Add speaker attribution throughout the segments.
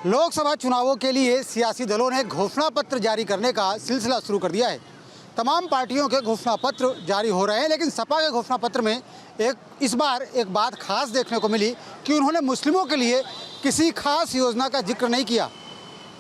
Speaker 1: लोकसभा चुनावों के लिए सियासी दलों ने घोषणा पत्र जारी करने का सिलसिला शुरू कर दिया है। तमाम पार्टियों के घोषणा पत्र जारी हो रहे हैं, लेकिन सपा के घोषणा पत्र में इस बार एक बात खास देखने को मिली कि उन्होंने मुस्लिमों के लिए किसी खास योजना का जिक्र नहीं किया।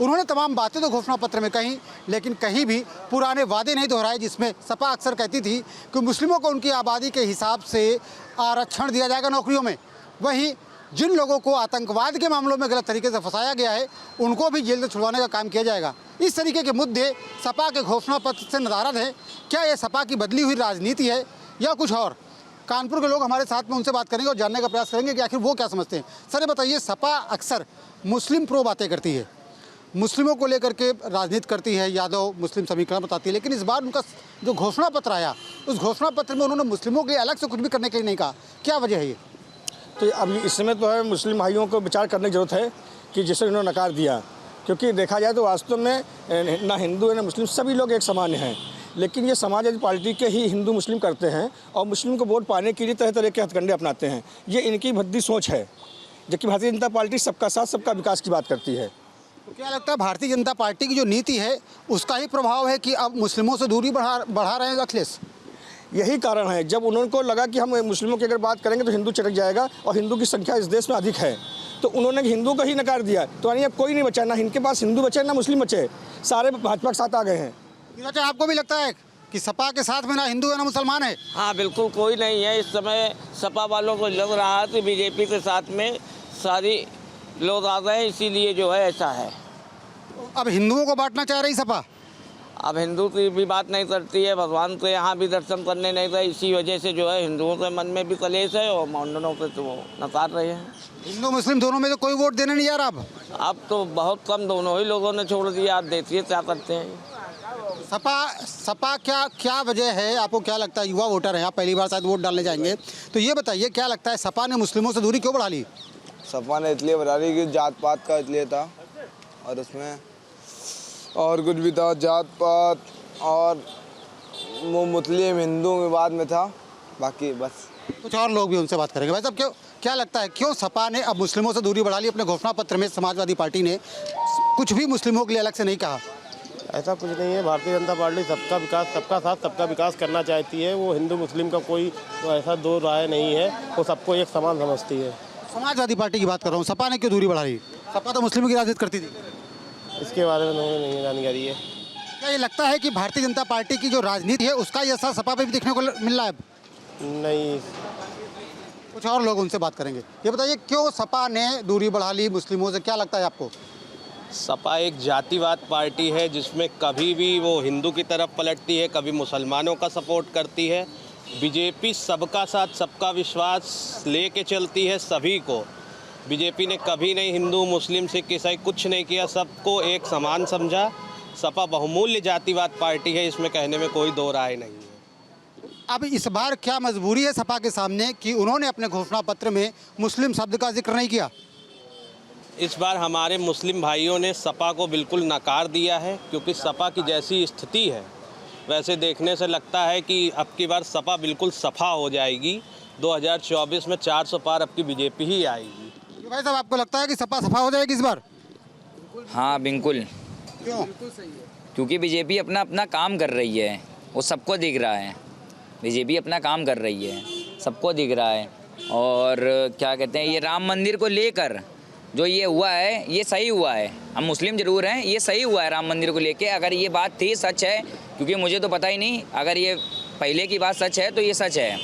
Speaker 1: उन्होंने तमाम बातें तो घोषणा पत्र में कहीं, लेकिन कहीं भी पुराने वादे नहीं दोहराए जिसमें सपा अक्सर कहती थी कि मुस्लिमों को उनकी आबादी के हिसाब से आरक्षण दिया जाएगा नौकरियों में। वहीं जिन लोगों को आतंकवाद के मामलों में गलत तरीके से फंसाया गया है उनको भी जेल से छुड़वाने का काम किया जाएगा। इस तरीके के मुद्दे सपा के घोषणा पत्र से नदारद हैं। क्या ये सपा की बदली हुई राजनीति है या कुछ और? कानपुर के लोग हमारे साथ में, उनसे बात करेंगे और जानने का प्रयास करेंगे कि आखिर वो क्या समझते हैं। सर, ये बताइए, सपा अक्सर मुस्लिम प्रो बातें करती है, मुस्लिमों को लेकर के राजनीति करती है, यादव मुस्लिम समीकरण बताती है, लेकिन इस बार उनका जो घोषणा पत्र आया उस घोषणा पत्र में उन्होंने मुस्लिमों के लिए अलग से कुछ भी करने के लिए नहीं कहा। क्या वजह है ये?
Speaker 2: तो अब इस समय तो है मुस्लिम भाइयों को विचार करने की ज़रूरत है कि जिसे उन्होंने नकार दिया, क्योंकि देखा जाए तो वास्तव में ना हिंदू है ना मुस्लिम, सभी लोग एक समान हैं। लेकिन ये समाजवादी पार्टी के ही हिंदू मुस्लिम करते हैं और मुस्लिम को वोट पाने के लिए तरह तरह के हथकंडे अपनाते हैं। ये इनकी भद्दी सोच है, जबकि भारतीय जनता पार्टी सबका साथ सबका विकास की बात करती है।
Speaker 1: तो क्या लगता है भारतीय जनता पार्टी की जो नीति है उसका ही प्रभाव है कि अब मुस्लिमों से दूरी बढ़ा रहे हैं अखिलेश?
Speaker 2: यही कारण है, जब उनको लगा कि हम मुस्लिमों की अगर बात करेंगे तो हिंदू चटक जाएगा और हिंदू की संख्या इस देश में अधिक है, तो उन्होंने हिंदू को ही नकार दिया। तो यानी अब कोई नहीं बचा, ना इनके पास हिंदू बचे ना मुस्लिम बचे, सारे भाजपा के साथ आ गए हैं।
Speaker 1: अच्छा, आपको भी लगता है कि सपा के साथ में ना हिंदू है ना मुसलमान है?
Speaker 3: हाँ, बिल्कुल कोई नहीं है। इस समय सपा वालों को लग रहा है कि बीजेपी के साथ में सारी लोग आ गए, इसीलिए जो है ऐसा है।
Speaker 1: अब हिंदुओं को बांटना चाह रही सपा?
Speaker 3: अब हिंदू की भी बात नहीं करती है, भगवान तो यहाँ भी दर्शन करने नहीं गए, इसी वजह से जो है हिंदुओं के मन में भी कलेश है और मुंडनों पे तो वो नकार रहे हैं।
Speaker 1: हिंदू मुस्लिम दोनों में तो कोई वोट देने नहीं जा रहा।
Speaker 3: अब तो बहुत कम दोनों ही लोगों ने छोड़ दिया। आप देखिए क्या करते हैं।
Speaker 1: सपा क्या वजह है? आपको क्या लगता है? युवा वोटर हैं, आप पहली बार शायद वोट डालने जाएंगे, तो ये बताइए क्या लगता है सपा ने मुस्लिमों से दूरी क्यों बढ़ा ली?
Speaker 4: सपा ने इसलिए बढ़ा ली कि जात पात का इसलिए था, और उसमें और कुछ भी था, जात पात और वो मुस्लिम हिंदू विवाद में था, बाकी बस।
Speaker 1: कुछ और लोग भी उनसे बात करेंगे। भाई साहब, क्या लगता है क्यों सपा ने अब मुस्लिमों से दूरी बढ़ा ली? अपने घोषणा पत्र में समाजवादी पार्टी ने कुछ भी मुस्लिमों के लिए अलग से नहीं कहा।
Speaker 5: ऐसा कुछ नहीं है। भारतीय जनता पार्टी सबका विकास, सबका साथ सबका विकास करना चाहती है। वो हिंदू मुस्लिम का कोई ऐसा दो राय नहीं है, वो सबको एक समान समझती है।
Speaker 1: समाजवादी पार्टी की बात कर रहा हूँ, सपा ने क्यों दूरी बढ़ा ली? सपा तो मुस्लिमों की राजनीति करती थी।
Speaker 5: इसके बारे में नहीं जानकारी है।
Speaker 1: क्या ये लगता है कि भारतीय जनता पार्टी की जो राजनीति है उसका ये असर सपा पे भी देखने को मिल रहा है?
Speaker 5: नहीं।
Speaker 1: कुछ और लोग, उनसे बात करेंगे। ये बताइए क्यों सपा ने दूरी बढ़ा ली मुस्लिमों से? क्या लगता है आपको?
Speaker 6: सपा एक जातिवाद पार्टी है जिसमें कभी भी वो हिंदू की तरफ पलटती है, कभी मुसलमानों का सपोर्ट करती है। बीजेपी सबका साथ सबका विश्वास लेके चलती है सभी को। बीजेपी ने कभी नहीं हिंदू मुस्लिम सिख ईसाई कुछ नहीं किया, सबको एक समान समझा। सपा बहुमूल्य जातिवाद पार्टी है, इसमें कहने में कोई दो राय नहीं है।
Speaker 1: अब इस बार क्या मजबूरी है सपा के सामने कि उन्होंने अपने घोषणा पत्र में मुस्लिम शब्द का जिक्र नहीं किया?
Speaker 6: इस बार हमारे मुस्लिम भाइयों ने सपा को बिल्कुल नकार दिया है, क्योंकि सपा की जैसी स्थिति है वैसे देखने से लगता है कि अब की बार सपा बिल्कुल सफा हो जाएगी। 2024 में 400 पार अब की बीजेपी ही आएगी।
Speaker 1: भाई साहब, आपको लगता है कि सपा सफा हो जाएगी इस बार?
Speaker 7: हाँ बिल्कुल।
Speaker 1: क्यों?
Speaker 7: क्योंकि बीजेपी अपना काम कर रही है, वो सबको दिख रहा है। बीजेपी अपना काम कर रही है, सबको दिख रहा है। और क्या कहते हैं, ये राम मंदिर को लेकर जो ये हुआ है ये सही हुआ है। हम मुस्लिम ज़रूर हैं, ये सही हुआ है राम मंदिर को लेके। अगर ये बात थी, सच है, क्योंकि मुझे तो पता ही नहीं, अगर ये पहले की बात सच है तो ये सच है,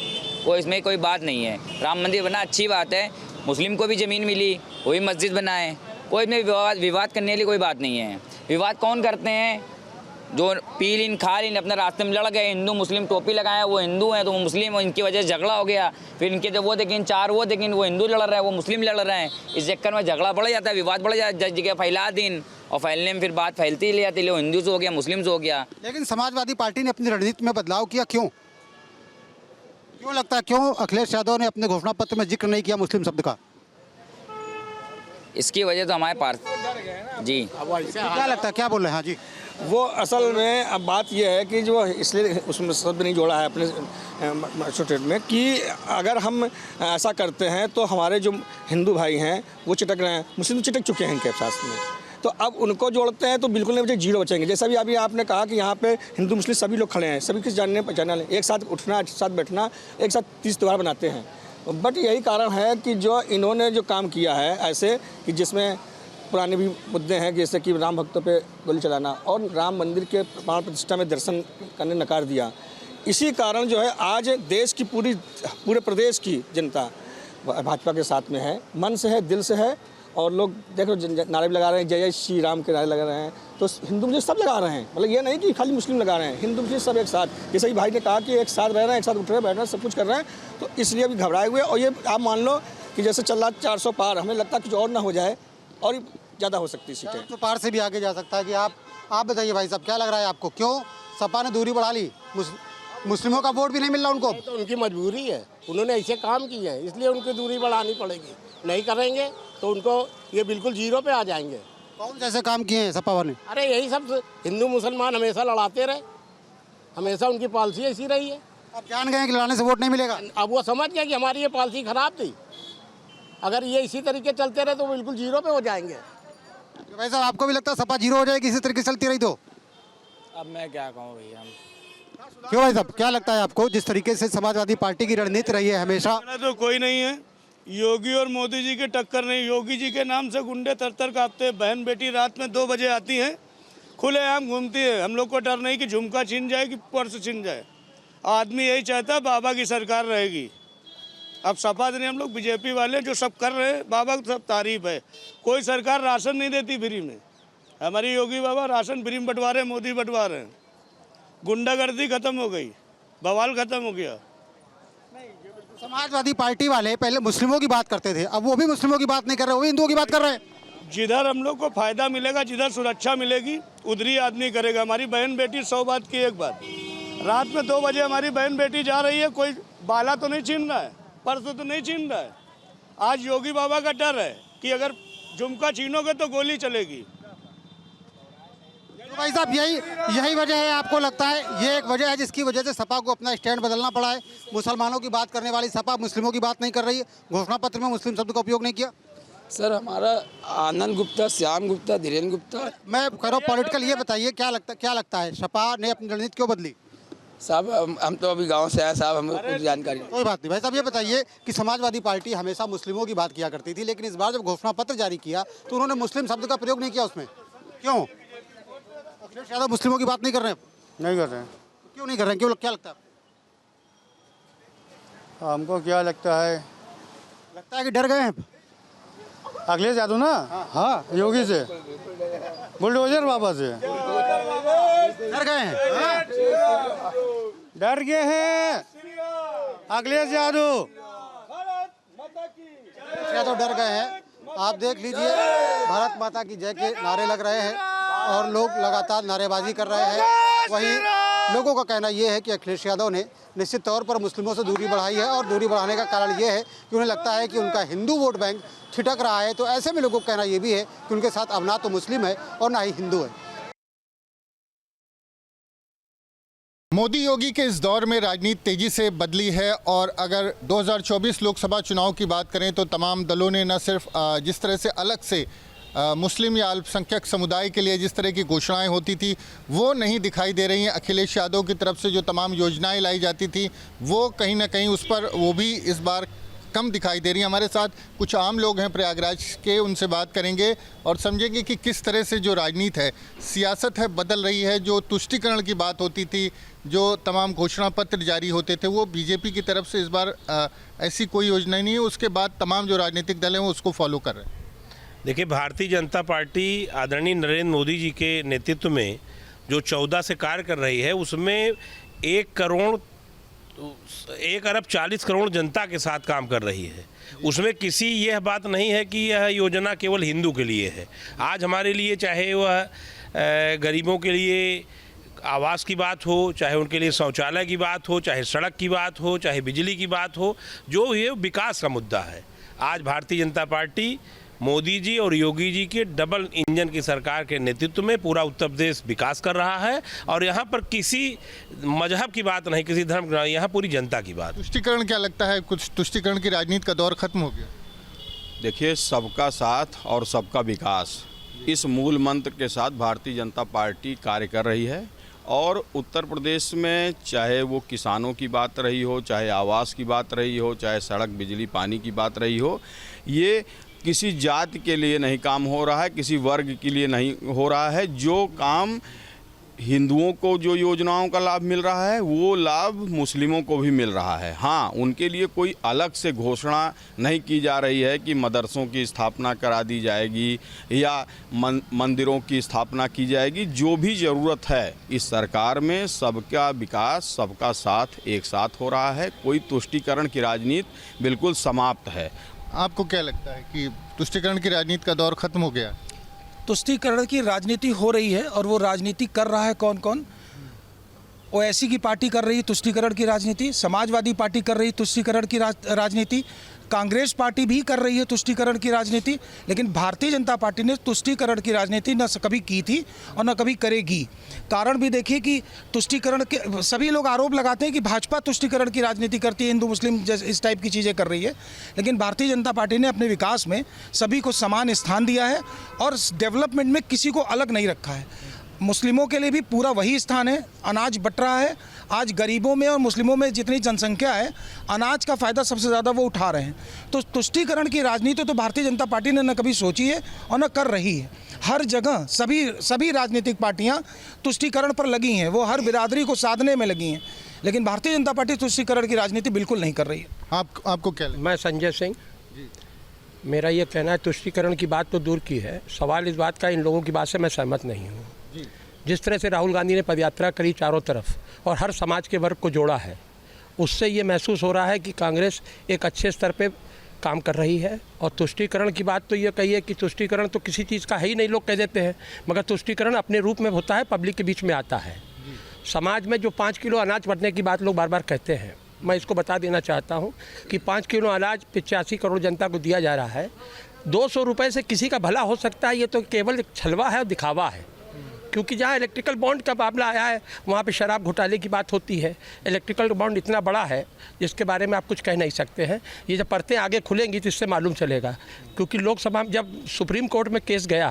Speaker 7: वो इसमें कोई बात नहीं है। राम मंदिर बना अच्छी बात है, मुस्लिम को भी ज़मीन मिली, वो भी मस्जिद बनाए, कोई इसमें विवाद करने के लिए कोई बात नहीं है। विवाद कौन करते हैं? जो पी लीन खा लीन अपने रास्ते में लड़ गए, हिंदू मुस्लिम टोपी लगाए, वो हिंदू हैं तो वो मुस्लिम हो, इनकी वजह से झगड़ा हो गया। फिर इनके जब वो देखें चार वो देखें, वो हिंदू लड़ रहे हैं वो मुस्लिम लड़ रहे हैं, इस चक्कर में झगड़ा बढ़ जाता है, विवाद बढ़ जाता है, जगह फैला दिन, और फैलने में फिर बात फैलती ले जाती है, वो हिंदू से हो गया मुस्लिम से हो गया।
Speaker 1: लेकिन समाजवादी पार्टी ने अपनी रणनीति में बदलाव किया, क्यों लगता है क्यों अखिलेश यादव ने अपने घोषणा पत्र में जिक्र नहीं किया मुस्लिम शब्द का?
Speaker 7: इसकी वजह तो हमारे पार्थ जी।
Speaker 1: क्या लगता है, क्या बोल रहे हैं? हाँ जी,
Speaker 2: वो असल में अब बात यह है कि जो इसलिए उसमें शब्द नहीं जोड़ा है अपने स्टेट में कि अगर हम ऐसा करते हैं तो हमारे जो हिंदू भाई हैं वो चिटक रहे हैं, मुस्लिम चिटक चुके हैं इनके शास्त्र में, तो अब उनको जोड़ते हैं तो बिल्कुल नहीं बचे, जीरो बचेंगे। जैसा भी अभी आपने कहा कि यहाँ पे हिंदू मुस्लिम सभी लोग खड़े हैं, सभी किस जानने पहचानने वाले, एक साथ उठना, एक साथ बैठना, एक साथ तीज त्यौहार बनाते हैं। बट यही कारण है कि जो इन्होंने जो काम किया है ऐसे कि जिसमें पुराने भी मुद्दे हैं, जैसे कि राम भक्तों पे गोली चलाना और राम मंदिर के प्राण प्रतिष्ठा में दर्शन करने नकार दिया। इसी कारण जो है आज देश की पूरे प्रदेश की जनता भाजपा के साथ में है, मन से है, दिल से है। और लोग देखो नारे भी लगा रहे हैं, जय जय श्री राम के नारे लगा रहे हैं, तो हिंदू मुस्लिम सब लगा रहे हैं। मतलब ये नहीं कि खाली मुस्लिम लगा रहे हैं, हिंदू मुस्लिम सब एक साथ। जैसे ही भाई ने कहा कि एक साथ रह रहे हैं, एक साथ उठ रहे हैं, बैठ रहे हैं, सब कुछ कर रहे हैं, तो इसलिए अभी घबराए हुए। और ये आप मान लो कि जैसे चल रहा 400 पार, हमें लगता है कुछ और ना हो जाए और ज़्यादा हो सकती है सीटें,
Speaker 1: तो पार से भी आगे जा सकता है कि आप बताइए भाई साहब, क्या लग रहा है आपको, क्यों सपा ने दूरी बढ़ा ली? मुस्लिमों का वोट भी नहीं मिल रहा उनको।
Speaker 5: तो उनकी मजबूरी है, उन्होंने ऐसे काम किए हैं इसलिए उनकी दूरी बढ़ानी पड़ेगी। नहीं करेंगे तो उनको ये बिल्कुल जीरो पे आ जाएंगे।
Speaker 1: कौन से ऐसे काम किए हैं सपा वाले?
Speaker 5: अरे यही सब हिंदू मुसलमान हमेशा लड़ाते रहे, हमेशा उनकी पॉलिसी ऐसी रही है।
Speaker 1: अब जान गए कि लड़ाने से वोट नहीं मिलेगा।
Speaker 5: अब वो समझ गए कि हमारी ये पॉलिसी खराब थी, अगर ये इसी तरीके चलते रहे तो बिल्कुल जीरो पे हो जाएंगे।
Speaker 1: तो भाई साहब आपको भी लगता है सपा जीरो हो जाएगी इसी तरीके से चलती रही तो?
Speaker 3: अब मैं क्या कहूँ भैया,
Speaker 1: क्यों भाई साहब, क्या लगता है आपको, जिस तरीके से समाजवादी पार्टी की रणनीति रही है हमेशा?
Speaker 8: तो कोई नहीं है, योगी और मोदी जी की टक्कर नहीं। योगी जी के नाम से गुंडे तर कांपते, बहन बेटी रात में 2 बजे आती हैं, खुलेआम घूमती है। हम लोग को डर नहीं कि झुमका छीन जाए कि पर्स छीन जाए। आदमी यही चाहता है बाबा की सरकार रहेगी। अब सपा नहीं, हम लोग बीजेपी वाले जो सब कर रहे हैं, बाबा की सब तारीफ है। कोई सरकार राशन नहीं देती फ्री में, हमारी योगी बाबा राशन फ्री में बंटवा रहे, मोदी बंटवा रहे हैं। गुंडागर्दी खत्म हो गई, बवाल खत्म हो गया।
Speaker 1: समाजवादी पार्टी वाले पहले मुस्लिमों की बात करते थे, अब वो भी मुस्लिमों की बात नहीं कर रहे, वो भी हिंदुओं की बात कर रहे हैं।
Speaker 8: जिधर हम लोग को फायदा मिलेगा, जिधर सुरक्षा मिलेगी, उधर ही आदमी करेगा। हमारी बहन बेटी 100 बात की एक बात, रात में 2 बजे हमारी बहन बेटी जा रही है, कोई बाला तो नहीं छीन रहा है, पर्स तो नहीं छीन रहा है। आज योगी बाबा का डर है कि अगर झुमका छीनोगे तो गोली चलेगी।
Speaker 1: तो भाई साहब यही वजह है, आपको लगता है ये एक वजह है जिसकी वजह से सपा को अपना स्टैंड बदलना पड़ा है? मुसलमानों की बात करने वाली सपा मुस्लिमों की बात नहीं कर रही है, घोषणा पत्र में मुस्लिम शब्द का उपयोग नहीं किया।
Speaker 9: सर हमारा आनंद गुप्ता, श्याम गुप्ता, धीरेन्द्र गुप्ता।
Speaker 1: मैं कह रहा हूँ पॉलिटिकल, ये बताइए क्या लगता है सपा ने अपनी रणनीति क्यों बदली?
Speaker 9: साहब हम तो अभी गांव से आए साहब, हमें कुछ जानकारी नहीं।
Speaker 1: कोई बात नहीं भाई साहब, ये बताइए कि समाजवादी पार्टी हमेशा मुस्लिमों की बात किया करती थी, लेकिन इस बार जब घोषणा पत्र जारी किया तो उन्होंने मुस्लिम शब्द का प्रयोग नहीं किया उसमें, क्यों? अखिलेश यादव मुस्लिमों की बात नहीं कर रहे हैं?
Speaker 10: नहीं कर रहे हैं।
Speaker 1: क्यों नहीं कर रहे हैं, क्यों, क्या लगता है?
Speaker 10: हमको क्या लगता है
Speaker 1: कि डर गए हैं
Speaker 10: अखिलेश यादव ना। हाँ योगी से, बुलडोजर बाबा से
Speaker 1: डर गए हैं।
Speaker 10: डर गए हैं अखिलेश यादव
Speaker 1: डर गए हैं। आप देख लीजिए, भारत माता की जय के नारे लग रहे हैं और लोग लगातार नारेबाजी कर रहे हैं। वहीं लोगों का कहना यह है कि अखिलेश यादव ने निश्चित तौर पर मुस्लिमों से दूरी बढ़ाई है और दूरी बढ़ाने का कारण ये है कि उन्हें लगता है कि उनका हिंदू वोट बैंक छिटक रहा है। तो ऐसे में लोगों का कहना ये भी है कि उनके साथ अब ना तो मुस्लिम है और ना ही हिंदू है।
Speaker 11: मोदी योगी के इस दौर में राजनीति तेजी से बदली है और अगर 2024 लोकसभा चुनाव की बात करें तो तमाम दलों ने न सिर्फ जिस तरह से अलग से मुस्लिम या अल्पसंख्यक समुदाय के लिए जिस तरह की घोषणाएं होती थी वो नहीं दिखाई दे रही हैं। अखिलेश यादव की तरफ से जो तमाम योजनाएं लाई जाती थी वो कहीं ना कहीं उस पर वो भी इस बार कम दिखाई दे रही हैं। हमारे साथ कुछ आम लोग हैं प्रयागराज के, उनसे बात करेंगे और समझेंगे कि किस तरह से जो राजनीति है, सियासत है, बदल रही है। जो तुष्टीकरण की बात होती थी, जो तमाम घोषणा पत्र जारी होते थे, वो बीजेपी की तरफ से इस बार ऐसी कोई योजना नहीं है। उसके बाद तमाम जो राजनीतिक दल हैं वो उसको फॉलो कर रहे हैं।
Speaker 12: देखिए, भारतीय जनता पार्टी आदरणीय नरेंद्र मोदी जी के नेतृत्व में जो 14 से कार्य कर रही है, उसमें 1 अरब 40 करोड़ जनता के साथ काम कर रही है। उसमें किसी यह बात नहीं है कि यह योजना केवल हिंदू के लिए है। आज हमारे लिए चाहे वह गरीबों के लिए आवास की बात हो, चाहे उनके लिए शौचालय की बात हो, चाहे सड़क की बात हो, चाहे बिजली की बात हो, जो ये विकास का मुद्दा है। आज भारतीय जनता पार्टी मोदी जी और योगी जी के डबल इंजन की सरकार के नेतृत्व में पूरा उत्तर प्रदेश विकास कर रहा है। और यहाँ पर किसी मजहब की बात नहीं, किसी धर्म की नहीं, यहाँ पूरी जनता की बात।
Speaker 11: तुष्टिकरण क्या लगता है, कुछ तुष्टिकरण की राजनीति का दौर खत्म हो गया?
Speaker 13: देखिए, सबका साथ और सबका विकास, इस मूल मंत्र के साथ भारतीय जनता पार्टी कार्य कर रही है। और उत्तर प्रदेश में चाहे वो किसानों की बात रही हो, चाहे आवास की बात रही हो, चाहे सड़क बिजली पानी की बात रही हो, ये किसी जाति के लिए नहीं काम हो रहा है, किसी वर्ग के लिए नहीं हो रहा है। जो काम हिंदुओं को जो योजनाओं का लाभ मिल रहा है वो लाभ मुस्लिमों को भी मिल रहा है। हाँ, उनके लिए कोई अलग से घोषणा नहीं की जा रही है कि मदरसों की स्थापना करा दी जाएगी या मंदिरों की स्थापना की जाएगी। जो भी ज़रूरत है इस सरकार में, सबका विकास, सबका साथ एक साथ हो रहा है। कोई तुष्टीकरण की राजनीति बिल्कुल समाप्त है।
Speaker 11: आपको क्या लगता है कि तुष्टीकरण की राजनीति का दौर खत्म हो गया?
Speaker 14: तुष्टीकरण की राजनीति हो रही है, और वो राजनीति कर रहा है कौन कौन? ओवैसी की पार्टी कर रही है तुष्टीकरण की राजनीति, समाजवादी पार्टी कर रही है तुष्टीकरण की राजनीति, कांग्रेस पार्टी भी कर रही है तुष्टीकरण की राजनीति। लेकिन भारतीय जनता पार्टी ने तुष्टीकरण की राजनीति न कभी की थी और न कभी करेगी। कारण भी देखिए कि तुष्टीकरण के सभी लोग आरोप लगाते हैं कि भाजपा तुष्टीकरण की राजनीति करती है, हिंदू मुस्लिम इस टाइप की चीज़ें कर रही है। लेकिन भारतीय जनता पार्टी ने अपने विकास में सभी को समान स्थान दिया है और डेवलपमेंट में किसी को अलग नहीं रखा है। मुस्लिमों के लिए भी पूरा वही स्थान है। अनाज बट रहा है, आज गरीबों में और मुस्लिमों में जितनी जनसंख्या है, अनाज का फ़ायदा सबसे ज़्यादा वो उठा रहे हैं। तो तुष्टीकरण की राजनीति तो भारतीय जनता पार्टी ने न कभी सोची है और न कर रही है। हर जगह सभी राजनीतिक पार्टियां तुष्टीकरण पर लगी हैं, वो हर बिरादरी को साधने में लगी हैं। लेकिन भारतीय जनता पार्टी तुष्टीकरण की राजनीति बिल्कुल नहीं कर रही है।
Speaker 11: आपको क्या लगता है?
Speaker 15: मैं संजय सिंह, मेरा ये कहना है तुष्टीकरण की बात तो दूर की है, सवाल इस बात का, इन लोगों की बात से मैं सहमत नहीं हूँ। जिस तरह से राहुल गांधी ने पदयात्रा करी चारों तरफ और हर समाज के वर्ग को जोड़ा है, उससे ये महसूस हो रहा है कि कांग्रेस एक अच्छे स्तर पे काम कर रही है। और तुष्टीकरण की बात तो ये कही है कि तुष्टीकरण तो किसी चीज़ का है ही नहीं, लोग कह देते हैं, मगर तुष्टीकरण अपने रूप में होता है, पब्लिक के बीच में आता है। समाज में जो 5 किलो अनाज बंटने की बात लोग बार बार कहते हैं, मैं इसको बता देना चाहता हूँ कि 5 किलो अनाज 85 करोड़ जनता को दिया जा रहा है। 200 रुपये से किसी का भला हो सकता है, ये तो केवल छलवा है और दिखावा है। क्योंकि जहाँ इलेक्ट्रिकल बॉन्ड का मामला आया है वहाँ पे शराब घोटाले की बात होती है। इलेक्ट्रिकल बॉन्ड इतना बड़ा है जिसके बारे में आप कुछ कह नहीं सकते हैं। ये जब परतें आगे खुलेंगी तो इससे मालूम चलेगा। क्योंकि लोकसभा में जब सुप्रीम कोर्ट में केस गया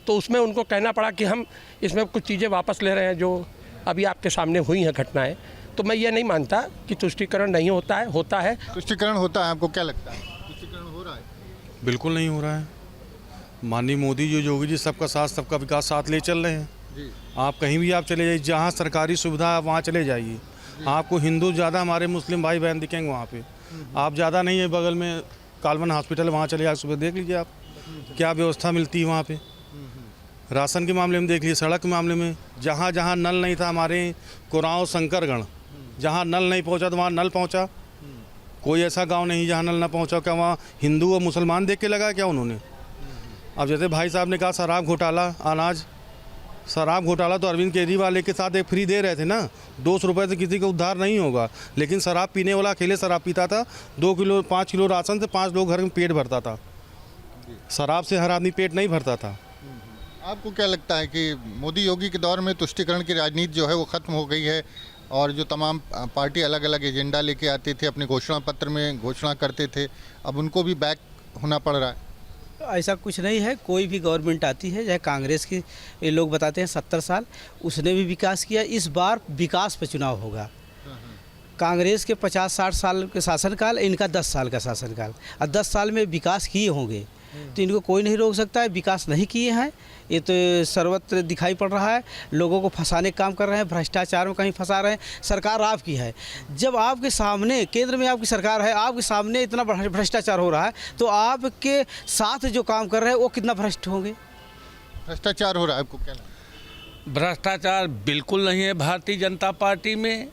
Speaker 15: तो उसमें उनको कहना पड़ा कि हम इसमें कुछ चीज़ें वापस ले रहे हैं जो अभी आपके सामने हुई हैं घटनाएँ। तो मैं ये नहीं मानता कि तुष्टीकरण नहीं होता है, होता है।
Speaker 11: तुष्टीकरण होता है, आपको क्या लगता है? तुष्टीकरण हो रहा है?
Speaker 16: बिल्कुल नहीं हो रहा है। माननीय मोदी जी, योगी जी सबका साथ सबका विकास साथ ले चल रहे हैं। आप कहीं भी आप चले जाइए, जहाँ सरकारी सुविधा है वहाँ चले जाइए, आपको हिंदू ज़्यादा हमारे मुस्लिम भाई बहन दिखेंगे वहाँ पे। आप ज़्यादा नहीं है, बगल में कालवन हॉस्पिटल, वहाँ चले जाए, सुबह देख लीजिए आप क्या व्यवस्था मिलती है वहाँ पे। राशन के मामले में देख लीजिए, सड़क के मामले में, जहाँ जहाँ नल नहीं था, हमारे कुराव शंकरगढ़, जहाँ नल नहीं पहुँचा तो वहाँ नल पहुँचा। कोई ऐसा गाँव नहीं जहाँ नल ना पहुँचा। क्या वहाँ हिंदू और मुसलमान देख के लगा क्या उन्होंने? अब जैसे भाई साहब ने कहा शराब घोटाला, अनाज, शराब घोटाला तो अरविंद केजरीवाल के साथ एक फ्री दे रहे थे ना। 200 रुपये से किसी का उद्धार नहीं होगा। लेकिन शराब पीने वाला अकेले शराब पीता था, 5 किलो राशन से 5 लोग घर में पेट भरता था। शराब से हर आदमी पेट नहीं भरता था।
Speaker 11: आपको क्या लगता है कि मोदी योगी के दौर में तुष्टीकरण की राजनीति जो है वो ख़त्म हो गई है और जो तमाम पार्टी अलग अलग एजेंडा लेके आते थे, अपने घोषणा पत्र में घोषणा करते थे, अब उनको भी बैक होना पड़ रहा है?
Speaker 17: ऐसा कुछ नहीं है। कोई भी गवर्नमेंट आती है, चाहे कांग्रेस की, ये लोग बताते हैं 70 साल, उसने भी विकास किया। इस बार विकास पे चुनाव होगा। कांग्रेस के 50-60 साल के शासनकाल, इनका 10 साल का शासनकाल, और 10 साल में विकास किए होंगे तो इनको कोई नहीं रोक सकता है। विकास नहीं किए हैं, ये तो सर्वत्र दिखाई पड़ रहा है। लोगों को फंसाने का काम कर रहे हैं, भ्रष्टाचार में कहीं फंसा रहे हैं। सरकार आपकी है, जब आपके सामने केंद्र में आपकी सरकार है, आपके सामने इतना भ्रष्टाचार हो रहा है, तो आपके साथ जो काम कर रहे हैं वो कितना भ्रष्ट होंगे?
Speaker 11: भ्रष्टाचार हो रहा है, आपको क्या लगता है?
Speaker 18: भ्रष्टाचार बिल्कुल नहीं है भारतीय जनता पार्टी में।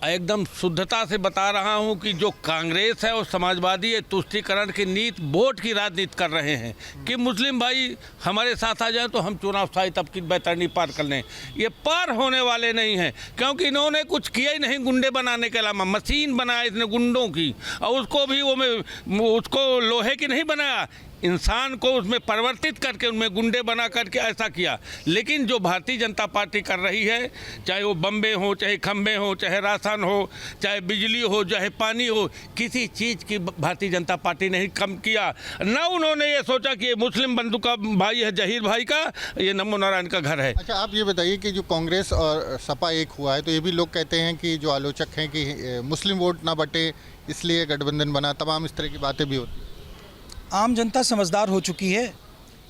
Speaker 18: एकदम शुद्धता से बता रहा हूं कि जो कांग्रेस है और समाजवादी है, तुष्टीकरण की नीति, वोट की राजनीति कर रहे हैं कि मुस्लिम भाई हमारे साथ आ जाए तो हम चुनाव स्थायी तबकी बैतरनी पार कर लें। ये पार होने वाले नहीं हैं, क्योंकि इन्होंने कुछ किया ही नहीं गुंडे बनाने के अलावा। मशीन बनाया इसने गुंडों की, और उसको भी उसको लोहे की नहीं बनाया, इंसान को उसमें परिवर्तित करके उनमें गुंडे बना करके ऐसा किया। लेकिन जो भारतीय जनता पार्टी कर रही है, चाहे वो बम्बे हो, चाहे खम्बे हो, चाहे राशन हो, चाहे बिजली हो, चाहे पानी हो, किसी चीज़ की भारतीय जनता पार्टी ने कम किया। न उन्होंने ये सोचा कि ये मुस्लिम बंधु का भाई है, जहीर भाई का, ये नमो नारायण का घर है।
Speaker 11: अच्छा, आप ये बताइए कि जो कांग्रेस और सपा एक हुआ है, तो ये भी लोग कहते हैं कि जो आलोचक हैं कि मुस्लिम वोट ना बटे इसलिए गठबंधन बना, तमाम इस तरह की बातें भी होती हैं।
Speaker 14: आम जनता समझदार हो चुकी है।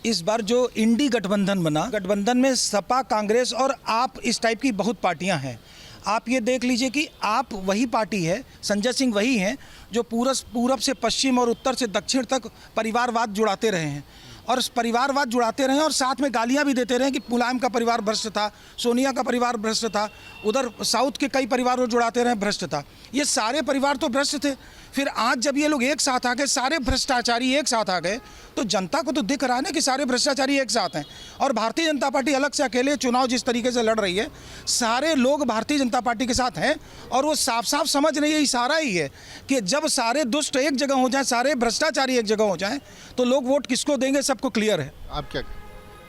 Speaker 14: इस बार जो इंडी गठबंधन बना, गठबंधन में सपा, कांग्रेस और आप इस टाइप की बहुत पार्टियां हैं। आप ये देख लीजिए कि आप वही पार्टी है, संजय सिंह वही हैं जो पूरब से पश्चिम और उत्तर से दक्षिण तक परिवारवाद जुड़ाते रहे हैं और परिवारवाद जुड़ाते रहे और साथ में गालियां भी देते रहे कि मुलायम का परिवार भ्रष्ट था, सोनिया का परिवार भ्रष्ट था, उधर साउथ के कई परिवार जुड़ाते रहे भ्रष्ट था। ये सारे परिवार तो भ्रष्ट थे। फिर आज जब ये लोग एक साथ आ गए, सारे भ्रष्टाचारी एक साथ आ गए, तो जनता को तो दिख रहा है ना कि सारे भ्रष्टाचारी एक साथ हैं। और भारतीय जनता पार्टी अलग से अकेले चुनाव जिस तरीके से लड़ रही है, सारे लोग भारतीय जनता पार्टी के साथ हैं और वो साफ साफ समझ रही है, इशारा ही है कि जब सारे दुष्ट एक जगह हो जाएं, सारे भ्रष्टाचारी एक जगह हो जाएं, तो लोग वोट किसको देंगे सबको क्लियर है।
Speaker 11: आप क्या?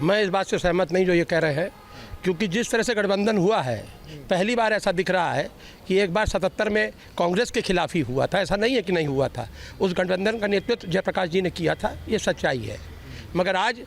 Speaker 15: मैं इस बात से सहमत नहीं जो ये कह रहे हैं, क्योंकि जिस तरह से गठबंधन हुआ है, पहली बार ऐसा दिख रहा है कि एक बार 77 में कांग्रेस के खिलाफ ही हुआ था, ऐसा नहीं है कि नहीं हुआ था। उस गठबंधन का नेतृत्व जयप्रकाश जी ने किया था, ये सच्चाई है। मगर आज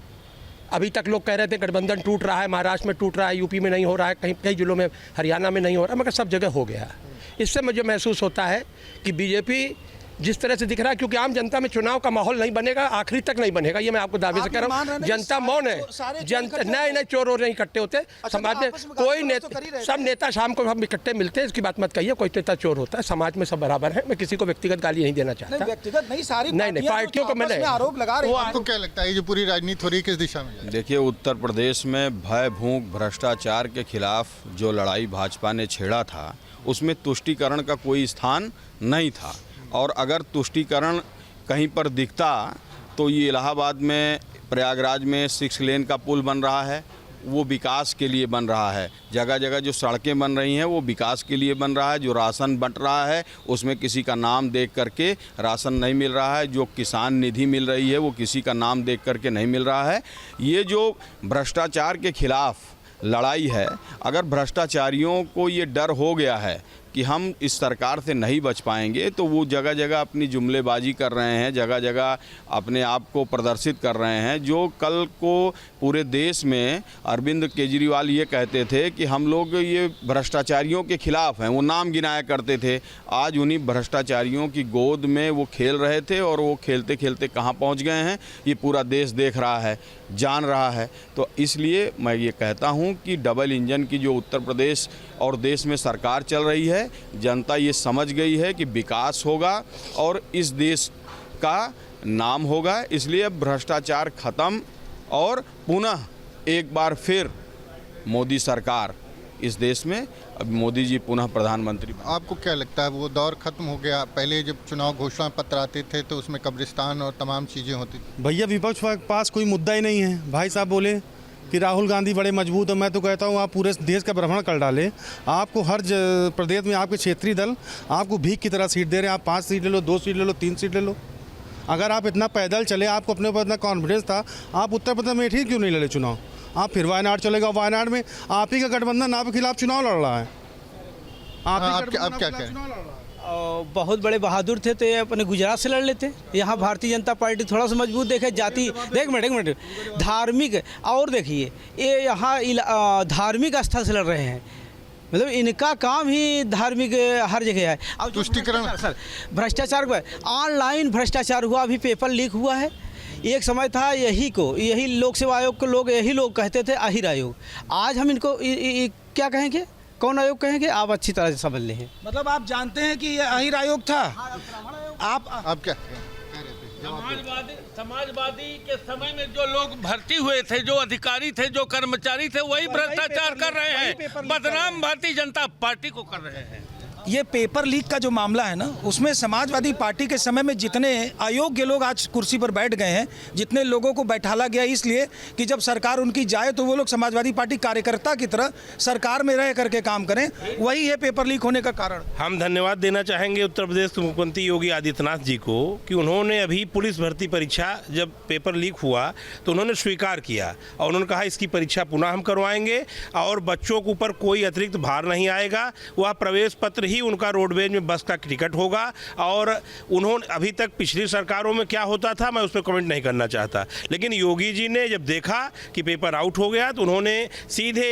Speaker 15: अभी तक लोग कह रहे थे गठबंधन टूट रहा है, महाराष्ट्र में टूट रहा है, यूपी में नहीं हो रहा है, कहीं कई जिलों में, हरियाणा में नहीं हो रहा है, मगर सब जगह हो गया। इससे मुझे महसूस होता है कि बीजेपी जिस तरह से दिख रहा है, क्योंकि आम जनता में चुनाव का माहौल नहीं बनेगा, आखिरी तक नहीं बनेगा, ये मैं आपको दावे से कह रहा हूँ। जनता मौन है, जनता नहीं चोर और नहीं इकट्ठे होते समाज में। कोई नेता, सब नेता शाम को हम इकट्ठे मिलते हैं, इसकी बात मत कहिए। कोई नेता चोर होता है, समाज में सब बराबर है। मैं किसी को व्यक्तिगत गाली नहीं देना चाहता,
Speaker 14: व्यक्तिगत नहीं, सारी
Speaker 15: नहीं पार्टियों को मैंने
Speaker 14: आरोप लगा रहे हैं।
Speaker 11: आपको क्या लगता है ये जो पूरी राजनीति हो रही है किस दिशा में?
Speaker 13: देखिए, उत्तर प्रदेश में भय, भूख, भ्रष्टाचार के खिलाफ जो लड़ाई भाजपा ने छेड़ा था, उसमें तुष्टीकरण का कोई स्थान नहीं था। और अगर तुष्टीकरण कहीं पर दिखता तो ये इलाहाबाद में, प्रयागराज में 6 लेन का पुल बन रहा है, वो विकास के लिए बन रहा है। जगह जगह जो सड़कें बन रही हैं वो विकास के लिए बन रहा है। जो राशन बंट रहा है उसमें किसी का नाम देख करके राशन नहीं मिल रहा है। जो किसान निधि मिल रही है वो किसी का नाम देख करके नहीं मिल रहा है। ये जो भ्रष्टाचार के खिलाफ लड़ाई है, अगर भ्रष्टाचारियों को ये डर हो गया है कि हम इस सरकार से नहीं बच पाएंगे, तो वो जगह जगह अपनी जुमलेबाजी कर रहे हैं, जगह जगह अपने आप को प्रदर्शित कर रहे हैं। जो कल को पूरे देश में अरविंद केजरीवाल ये कहते थे कि हम लोग ये भ्रष्टाचारियों के खिलाफ हैं, वो नाम गिनाया करते थे, आज उन्हीं भ्रष्टाचारियों की गोद में वो खेल रहे थे और वो खेलते खेलते कहाँ पहुँच गए हैं ये पूरा देश देख रहा है, जान रहा है। तो इसलिए मैं ये कहता हूँ कि डबल इंजन की जो उत्तर प्रदेश और देश में सरकार चल रही है, जनता ये समझ गई है कि विकास होगा और इस देश का नाम होगा। इसलिए भ्रष्टाचार खत्म और पुनः एक बार फिर मोदी सरकार इस देश में, अब मोदी जी पुनः प्रधानमंत्री।
Speaker 11: आपको क्या लगता है वो दौर खत्म हो गया? पहले जब चुनाव घोषणा पत्र आते थे तो उसमें कब्रिस्तान और तमाम चीज़ें होती थी।
Speaker 16: भैया विपक्ष के पास कोई मुद्दा ही नहीं है। भाई साहब बोले कि राहुल गांधी बड़े मजबूत है, मैं तो कहता हूँ आप पूरे देश का भ्रमण कर डालें, आपको हर प्रदेश में आपके क्षेत्रीय दल आपको भीख की तरह सीट दे रहे हैं। आप 5 सीट ले लो, 2 सीट ले लो, 3 सीट ले लो। अगर आप इतना पैदल चले, आपको अपने ऊपर इतना कॉन्फिडेंस था, आप उत्तर प्रदेश में ठीक क्यों नहीं लड़े चुनाव? आप फिर वायनाड चलेगा, वायनाड में आप ही का गठबंधन आपके खिलाफ चुनाव लड़ रहा है।
Speaker 11: आप क्या कहें?
Speaker 17: बहुत बड़े बहादुर थे तो ये अपने गुजरात से लड़ लेते। यहाँ भारतीय जनता पार्टी थोड़ा सा मजबूत देखे, जाति एक मिनट धार्मिक, और देखिए ये यहाँ धार्मिक आस्था से लड़ रहे हैं, मतलब इनका काम ही धार्मिक हर जगह है। अब तुष्टिकरण सर, भ्रष्टाचार ऑनलाइन भ्रष्टाचार हुआ, अभी पेपर लीक हुआ है। एक समय था यही लोक सेवा आयोग को यही लोग कहते थे आहिर आयोग। आज हम इनको क्या कहेंगे, कौन आयोग कहेंगे? आप अच्छी तरह से समझ लें।
Speaker 14: मतलब आप जानते हैं कि ये आहिर आयोग था।
Speaker 11: आप क्या
Speaker 18: समाजवादी के समय में जो लोग भर्ती हुए थे, जो अधिकारी थे, जो कर्मचारी थे, वही भ्रष्टाचार कर रहे हैं, बदनाम भारतीय जनता पार्टी को कर रहे हैं।
Speaker 14: ये पेपर लीक का जो मामला है ना, उसमें समाजवादी पार्टी के समय में जितने अयोग्य लोग आज कुर्सी पर बैठ गए हैं, जितने लोगों को बैठाला गया इसलिए कि जब सरकार उनकी जाए तो वो लोग समाजवादी पार्टी कार्यकर्ता की तरह सरकार में रह करके काम करें, वही है पेपर लीक होने का कारण।
Speaker 12: हम धन्यवाद देना चाहेंगे उत्तर प्रदेश के मुख्यमंत्री योगी आदित्यनाथ जी को कि उन्होंने अभी पुलिस भर्ती परीक्षा जब पेपर लीक हुआ तो उन्होंने स्वीकार किया और उन्होंने कहा इसकी परीक्षा पुनः हम करवाएंगे और बच्चों के ऊपर कोई अतिरिक्त भार नहीं आएगा। वह प्रवेश पत्र ही उनका रोडवेज में बस का टिकट होगा। और उन्होंने अभी तक पिछली सरकारों में क्या होता था मैं उस पर कमेंट नहीं करना चाहता, लेकिन योगी जी ने जब देखा कि पेपर आउट हो गया तो उन्होंने सीधे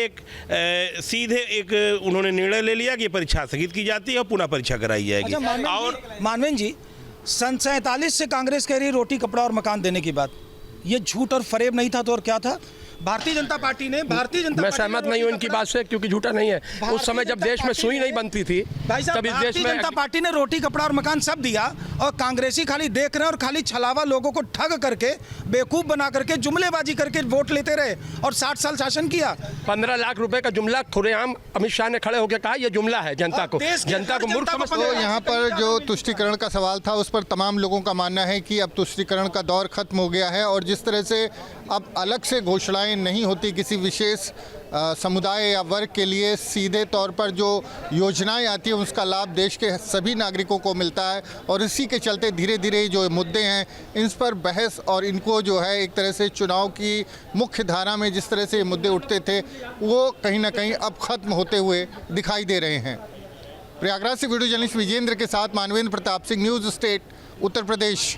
Speaker 12: एक उन्होंने निर्णय ले लिया कि परीक्षा स्थगित की जाती है और पुनः परीक्षा कराई जाएगी।
Speaker 14: और मानवेंद्र जी, सन 47 से कांग्रेस कह रही है रोटी कपड़ा और मकान देने की बात, ये झूठ और फरेब नहीं था तो और क्या था? भारतीय जनता पार्टी ने
Speaker 15: मैं सहमत नहीं हूं इनकी बात से, क्योंकि झूठा नहीं है। उस समय जब देश में सुई नहीं बनती थी तब इस देश में
Speaker 14: जनता पार्टी ने रोटी कपड़ा और मकान सब दिया और कांग्रेसी खाली देख रहे हैं और खाली छलावा लोगों को ठग करके बेवकूफ बना करके जुमलेबाजी करके वोट लेते रहे और 60 साल शासन किया।
Speaker 15: 15 लाख रुपए का जुमला खुलेआम अमित शाह ने खड़े होकर कहा ये जुमला है, जनता को मूर्ख समझते।
Speaker 11: तो यहाँ पर जो तुष्टीकरण का सवाल था उस पर तमाम लोगों का मानना है कि अब तुष्टीकरण का दौर खत्म हो गया है और जिस तरह से अब अलग से घोषणाएं नहीं होती किसी विशेष समुदाय या वर्ग के लिए, सीधे तौर पर जो योजनाएं आती हैं उसका लाभ देश के सभी नागरिकों को मिलता है और इसी के चलते धीरे धीरे जो मुद्दे हैं इन पर बहस और इनको जो है एक तरह से चुनाव की मुख्य धारा में जिस तरह से ये मुद्दे उठते थे वो कहीं ना कहीं अब खत्म होते हुए दिखाई दे रहे हैं। प्रयागराज से वीडियो जर्नलिस्ट विजेंद्र के साथ मानवेंद्र प्रताप सिंह, न्यूज़ स्टेट, उत्तर प्रदेश।